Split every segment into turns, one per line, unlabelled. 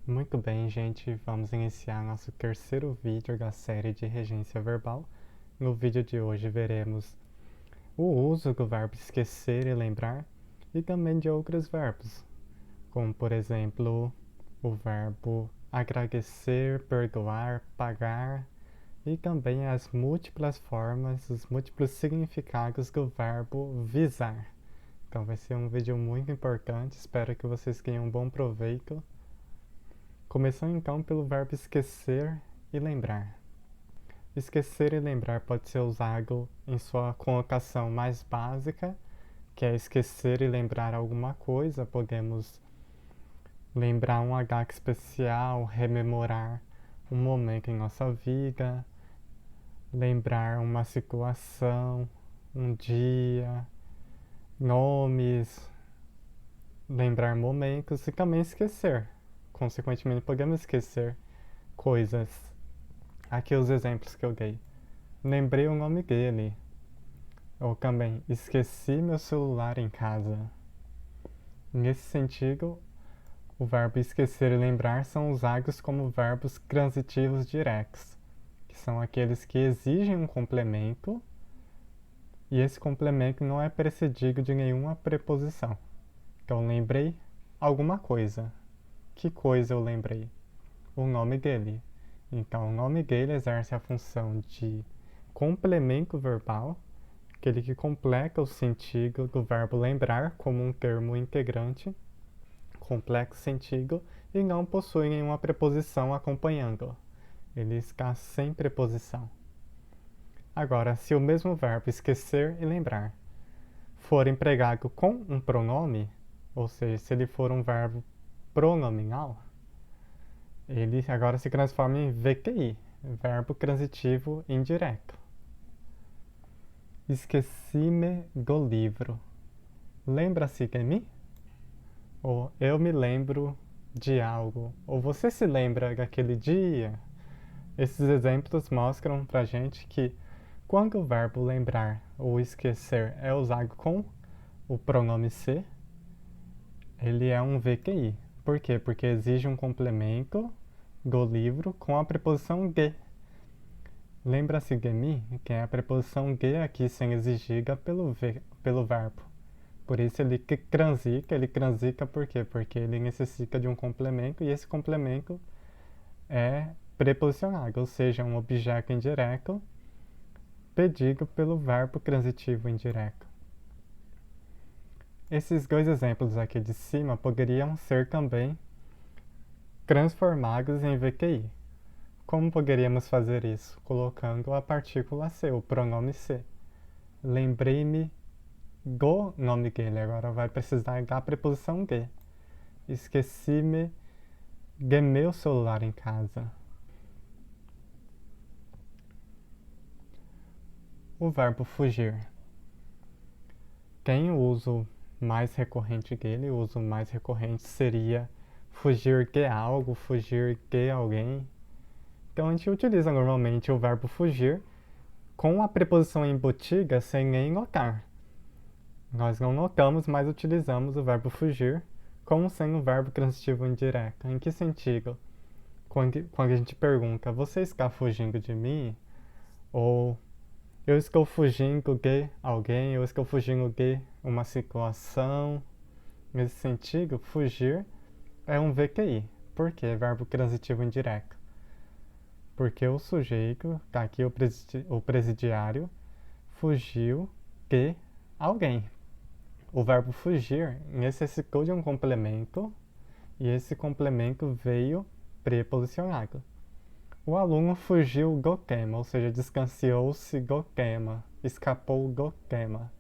Muito bem, gente, vamos iniciar nosso terceiro vídeo da série de regência verbal. No vídeo de hoje veremos o uso do verbo esquecer e lembrar e também de outros verbos, como por exemplo o verbo agradecer, perdoar, pagar e também as múltiplas formas, os múltiplos significados do verbo visar. Então vai ser um vídeo muito importante, espero que vocês tenham um bom proveito. Começando então pelo verbo esquecer e lembrar. Esquecer e lembrar pode ser usado em sua colocação mais básica, que é esquecer e lembrar alguma coisa. Podemos lembrar um data especial, rememorar um momento em nossa vida, lembrar uma situação, um dia, nomes, lembrar momentos e também esquecer. Consequentemente, podemos esquecer coisas. Aqui os exemplos que eu dei. Lembrei o nome dele. Ou também, esqueci meu celular em casa. Nesse sentido, o verbo esquecer e lembrar são usados como verbos transitivos diretos, que são aqueles que exigem um complemento e esse complemento não é precedido de nenhuma preposição. Então, lembrei alguma coisa. Que coisa eu lembrei? O nome dele. Então, o nome dele exerce a função de complemento verbal, aquele que completa o sentido do verbo lembrar como um termo integrante, complexo sentido, e não possui nenhuma preposição acompanhando. Ele está sem preposição. Agora, se o mesmo verbo esquecer e lembrar for empregado com um pronome, ou seja, se ele for um verbo pronominal, ele agora se transforma em VTI, verbo transitivo indireto. Esqueci-me do livro. Lembra-se de mim? Ou eu me lembro de algo. Ou você se lembra daquele dia? Esses exemplos mostram pra gente que quando o verbo lembrar ou esquecer é usado com o pronome se, ele é um VQI. Por quê? Porque exige um complemento do livro com a preposição de. Lembra-se de mim, que é a preposição de aqui sendo exigida pelo verbo. Por isso ele transita por quê? Porque ele necessita de um complemento e esse complemento é preposicionado, ou seja, um objeto indireto pedido pelo verbo transitivo indireto. Esses dois exemplos aqui de cima poderiam ser também transformados em VQI. Como poderíamos fazer isso? Colocando a partícula C, o pronome C. Lembrei-me do nome dele, agora vai precisar da preposição de. Esqueci-me de meu celular em casa. O verbo fugir tem o uso mais recorrente dele, o uso mais recorrente seria fugir de algo, fugir de alguém. Então a gente utiliza normalmente o verbo fugir com a preposição embutida sem nem notar. Nós não notamos, mas utilizamos o verbo fugir como sendo um verbo transitivo indireto. Em que sentido? Quando a gente pergunta, você está fugindo de mim? Ou eu estou fugindo de alguém, eu estou fugindo de uma situação. Nesse sentido, fugir é um VQI. Por quê? Verbo transitivo indireto. Porque o sujeito, tá aqui o presidiário, fugiu de alguém. O verbo fugir necessitou de um complemento e esse complemento veio preposicionado. O aluno fugiu do tema, ou seja, distanciou-se do tema, escapou do tema.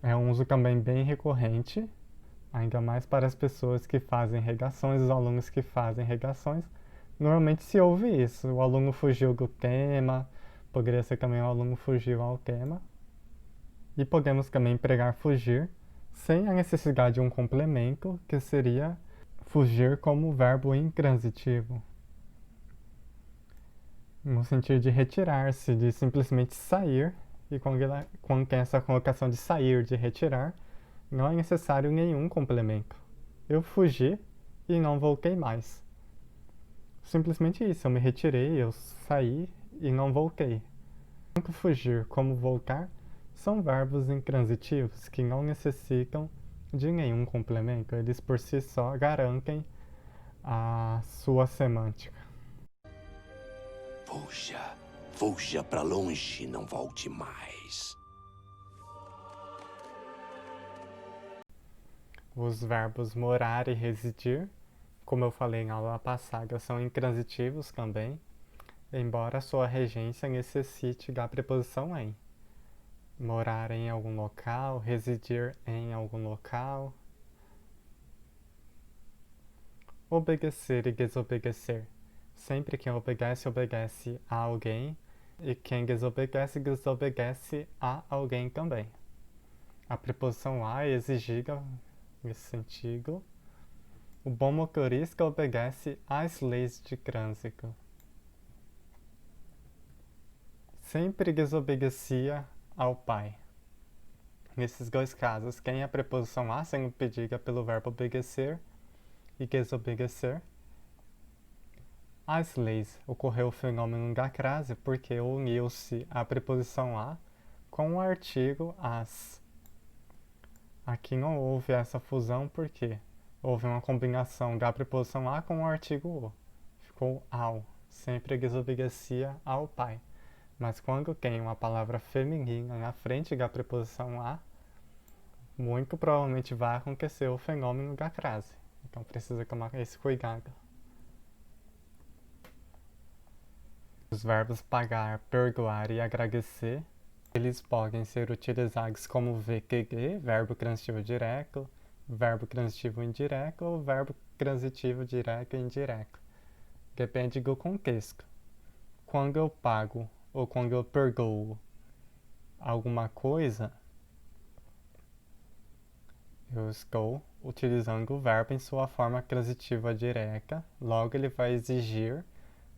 É um uso também bem recorrente, ainda mais para as pessoas que fazem redações, os alunos que fazem redações. Normalmente se ouve isso, o aluno fugiu do tema, poderia ser também o aluno fugiu ao tema. E podemos também empregar fugir sem a necessidade de um complemento, que seria fugir como verbo intransitivo. No sentido de retirar-se, de simplesmente sair, e quando tem essa colocação de sair, de retirar, não é necessário nenhum complemento. Eu fugi e não voltei mais. Simplesmente isso, eu me retirei, eu saí e não voltei. Tanto fugir como voltar são verbos intransitivos que não necessitam de nenhum complemento, eles por si só garantem a sua semântica.
Fuja pra longe, não volte mais.
Os verbos morar e residir, como eu falei na aula passada, são intransitivos também, embora sua regência necessite da preposição em. Morar em algum local, residir em algum local. Obedecer e desobedecer. Sempre quem obedece, obedece a alguém, e quem desobedece, desobedece a alguém também. A preposição a é exigida nesse sentido. O bom motorista obedece às leis de trânsito. Sempre desobedecia ao pai. Nesses dois casos, quem é a preposição a sendo pedida pelo verbo obedecer e desobedecer. As leis. Ocorreu o fenômeno da crase porque uniu-se a preposição a com o artigo as. Aqui não houve essa fusão porque houve uma combinação da preposição a com o artigo o. Ficou ao. Sempre desobedecia ao pai. Mas quando tem uma palavra feminina na frente da preposição a, muito provavelmente vai acontecer o fenômeno da crase. Então precisa tomar esse cuidado. Os verbos pagar, perdoar e agradecer, eles podem ser utilizados como VQG, verbo transitivo direto, verbo transitivo indireto ou verbo transitivo direto e indireto. Depende do contexto. Quando eu pago ou quando eu perdoo alguma coisa, eu estou utilizando o verbo em sua forma transitiva direta, logo ele vai exigir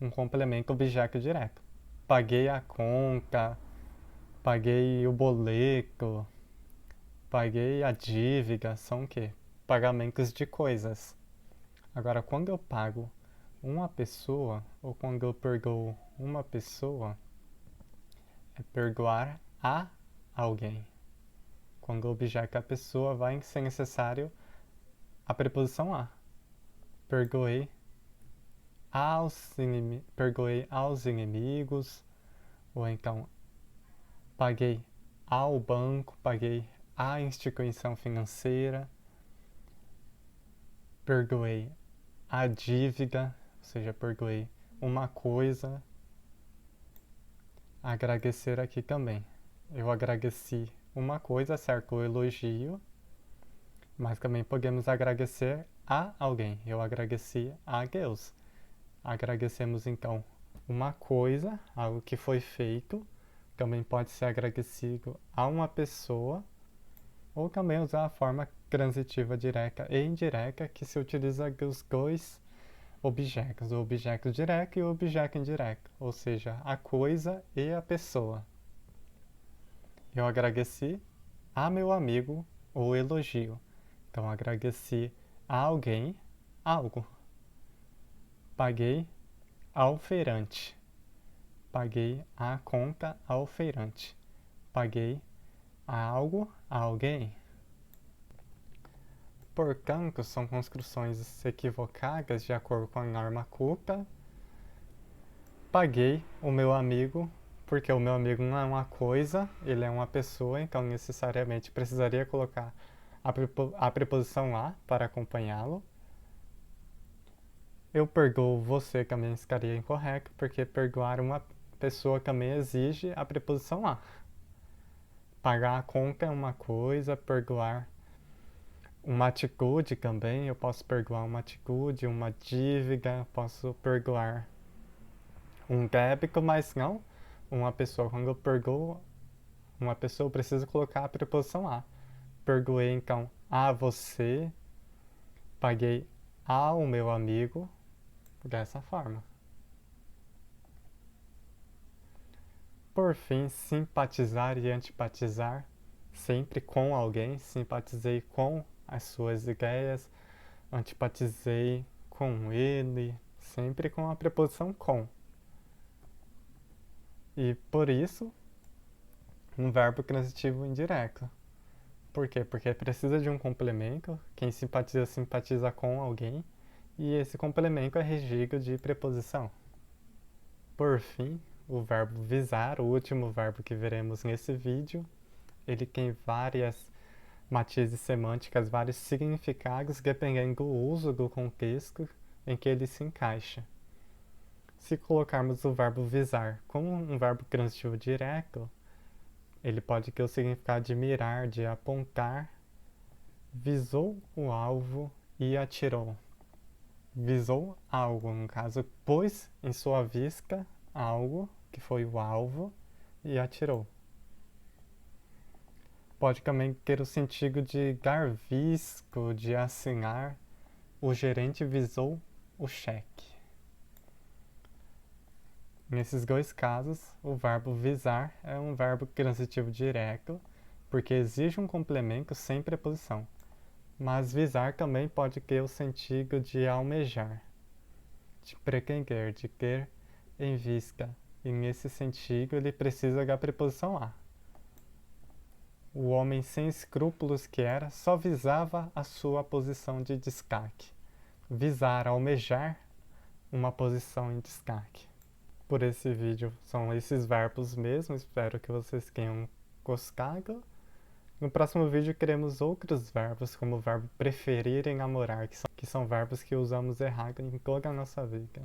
um complemento objeto direto. Paguei a conta, paguei o boleto, paguei a dívida, são o quê? Pagamentos de coisas. Agora, quando eu pago uma pessoa, ou quando eu perdoo uma pessoa, é perdoar a alguém. Quando o objeto é a pessoa, vai ser necessário a preposição a. Perdoei perdoei aos inimigos, ou então paguei ao banco, paguei à instituição financeira, perdoei a dívida, ou seja, perdoei uma coisa. Agradecer aqui também. Eu agradeci uma coisa, certo? O elogio, mas também podemos agradecer a alguém. Eu agradeci a Deus. Agradecemos então uma coisa, algo que foi feito, também pode ser agradecido a uma pessoa, ou também usar a forma transitiva direta e indireta, que se utiliza dos dois objetos, o objeto direto e o objeto indireto, ou seja, a coisa e a pessoa. Eu agradeci a meu amigo o elogio. Então, agradeci a alguém algo. Paguei ao feirante. Paguei a conta ao feirante. Paguei algo a alguém. Portanto, são construções equivocadas de acordo com a norma culta. Paguei o meu amigo, porque o meu amigo não é uma coisa, ele é uma pessoa, então necessariamente precisaria colocar a preposição a para acompanhá-lo. Eu perdoo você também estaria incorreto, porque perdoar uma pessoa também exige a preposição a. Pagar a conta é uma coisa, perdoar uma atitude também, eu posso perdoar uma atitude, uma dívida, posso perdoar um débito, mas não uma pessoa. Quando eu perdoo uma pessoa, eu preciso colocar a preposição a. Perdoei então a você, paguei ao meu amigo, dessa forma. Por fim, simpatizar e antipatizar, sempre com alguém, simpatizei com as suas ideias, antipatizei com ele, sempre com a preposição com. E por isso, um verbo transitivo indireto. Por quê? Porque precisa de um complemento, quem simpatiza, simpatiza com alguém, e esse complemento é regido de preposição. Por fim, o verbo visar, o último verbo que veremos nesse vídeo, ele tem várias matizes semânticas, vários significados dependendo do uso do contexto em que ele se encaixa. Se colocarmos o verbo visar como um verbo transitivo direto, ele pode ter o significado de mirar, de apontar, visou o alvo e atirou. Visou algo, no caso, pôs em sua vista algo, que foi o alvo, e atirou. Pode também ter o sentido de dar visco, de assinar. O gerente visou o cheque. Nesses dois casos, o verbo visar é um verbo transitivo direto, porque exige um complemento sem preposição. Mas visar também pode ter o sentido de almejar, de pretender, de ter em vista. E nesse sentido, ele precisa da preposição a. O homem sem escrúpulos que era, só visava a sua posição de destaque. Visar, almejar uma posição em destaque. Por esse vídeo são esses verbos mesmo, espero que vocês tenham gostado. No próximo vídeo queremos outros verbos, como o verbo preferir e namorar, que são verbos que usamos errado em toda a nossa vida.